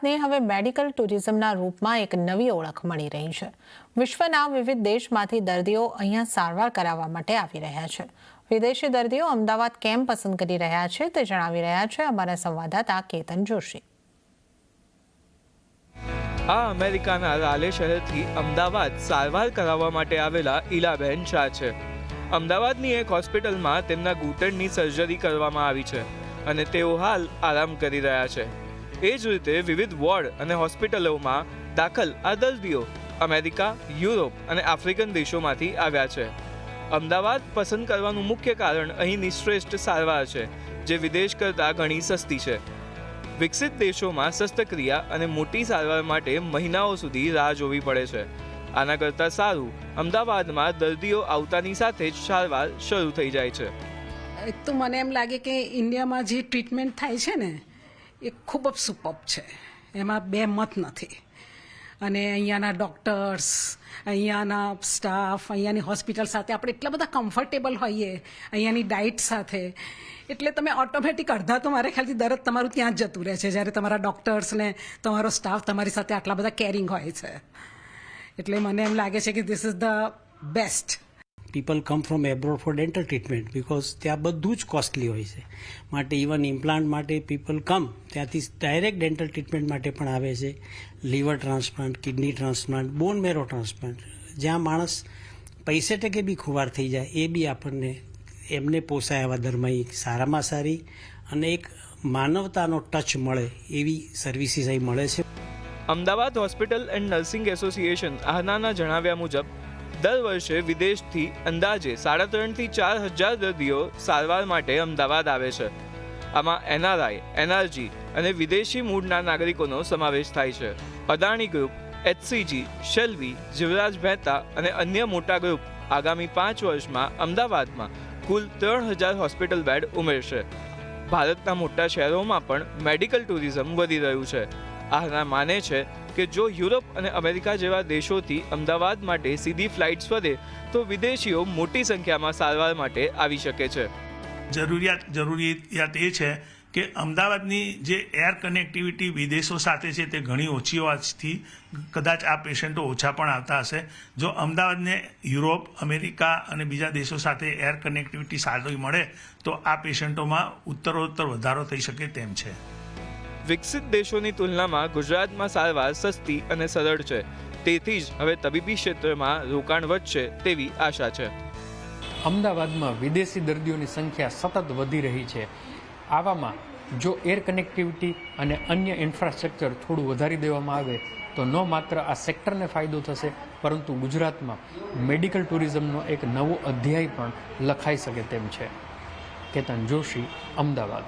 અમદાવાદને હવે મેડિકલ ટુરિઝમના રૂપમાં એક નવી ઓળખ મળી રહી છે। વિશ્વના વિવિધ દેશમાંથી દર્દીઓ અહીંયા સારવાર કરાવવા માટે આવી રહ્યા છે। વિદેશી દર્દીઓ અમદાવાદ કેમ પસંદ કરી રહ્યા છે તે જણાવી રહ્યા છે અમારા સંવાદદાતા કેતન જોશી। આ અમેરિકાના રાલે શહેરથી અમદાવાદ સારવાર કરાવવા માટે આવેલા ઈલાબેન શાહ છે। અમદાવાદની એક હોસ્પિટલમાં તેમના ઘૂંટણની સર્જરી કરવામાં આવી છે અને તેઓ હાલ આરામ કરી રહ્યા છે। એ જ રીતે વિવિધ વોર્ડ અને હોસ્પિટલોમાં દાખલ આ દર્દીઓ અમેરિકા, યુરોપ અને આફ્રિકન દેશોમાંથી આવ્યા છે। અમદાવાદ પસંદ કરવાનું મુખ્ય કારણ અહીંની શ્રેષ્ઠ સારવાર છે, જે વિદેશ કરતાં ઘણી સસ્તી છે। વિકસિત દેશોમાં શસ્ત્રક્રિયા અને મોટી સારવાર માટે મહિનાઓ સુધી રાહ જોવી પડે છે। આના કરતાં સારું અમદાવાદમાં દર્દીઓ આવતાની સાથે જ સારવાર શરૂ થઈ જાય છે। એક તો મને એમ લાગે કે ઇન્ડિયામાં જે ટ્રીટમેન્ટ થાય છે ને એ ખૂબ જ સુપર્બ છે, એમાં બે મત નથી। અને અહીંયાના ડૉક્ટર્સ, અહીંયાના સ્ટાફ, અહીંયાની હોસ્પિટલ સાથે આપણે એટલા બધા કમ્ફર્ટેબલ હોઈએ, અહીંયાની ડાયટ સાથે, એટલે તમે ઓટોમેટિક અડધા તો મારા ખ્યાલથી દરદ તમારું ત્યાં જ જતું રહે છે જ્યારે તમારા ડૉક્ટર્સ ને તમારો સ્ટાફ તમારી સાથે આટલા બધા કેરિંગ હોય છે। એટલે મને એમ લાગે છે કે this is the best. People come from abroad for dental treatment because ત્યાં બધું જ કોસ્ટલી હોય છે, માટે ઇવન ઇમ્પ્લાન્ટ માટે પીપલ કમ ત્યાંથી ડાયરેક્ટ ડેન્ટલ ટ્રીટમેન્ટ માટે પણ આવે છે। Liver transplant, kidney transplant, bone marrow transplant, જ્યાં માણસ પૈસે ટકે બી ખુવાર થઈ જાય એ બી આપણને એમને પોસાય એવા દરમાં એક સારામાં સારી અને એક માનવતાનો ટચ મળે એવી સર્વિસીસ અહીં મળે છે। Ahmedabad hospital and nursing association આહનાના જણાવ્યા મુજબ દર વર્ષે વિદેશથી અંદાજે 3.5 થી 4 હજાર દર્દીઓ સારવાર માટે અમદાવાદ આવે છે। આમાં NRI, NRG અને વિદેશી મૂળના નાગરિકોનો સમાવેશ થાય છે। અદાણી ગ્રુપ, HCG, શેલ્વી, જીવરાજ મહેતા અને અન્ય મોટા ગ્રુપ આગામી 5 વર્ષમાં અમદાવાદમાં કુલ 3000 હોસ્પિટલ બેડ ઉમેરશે। ભારતના મોટા શહેરોમાં પણ મેડિકલ ટુરિઝમ વધી રહ્યું છે। આહના માને છે કે જો યુરોપ અને અમેરિકા જેવા દેશોથી અમદાવાદ માટે સીધી ફ્લાઇટ્સ વધે તો વિદેશીઓ મોટી સંખ્યામાં સારવાર માટે આવી શકે છે। જરૂરિયાત એ છે કે અમદાવાદની જે એર કનેક્ટિવિટી વિદેશો સાથે છે તે ઘણી ઓછી હોવાથી કદાચ આ પેશન્ટો ઓછા પણ આવતા હશે। જો અમદાવાદને યુરોપ, અમેરિકા અને બીજા દેશો સાથે એર કનેક્ટિવિટી સારી મળે તો આ પેશન્ટોમાં ઉત્તરોત્તર વધારો થઈ શકે તેમ છે। વિકસિત દેશોની તુલનામાં ગુજરાતમાં સારવાર સસ્તી અને સરળ છે, તેથી જ હવે તબીબી ક્ષેત્રમાં રોકાણ વધશે તેવી આશા છે। અમદાવાદમાં વિદેશી દર્દીઓની સંખ્યા સતત વધી રહી છે। આવામાં જો એર કનેક્ટિવિટી અને અન્ય ઇન્ફ્રાસ્ટ્રક્ચર થોડું વધારી દેવામાં આવે તો ન માત્ર આ સેક્ટરને ફાયદો થશે, પરંતુ ગુજરાતમાં મેડિકલ ટુરિઝમનો એક નવો અધ્યાય પણ લખાઈ શકે તેમ છે। કેતન જોશી, અમદાવાદ।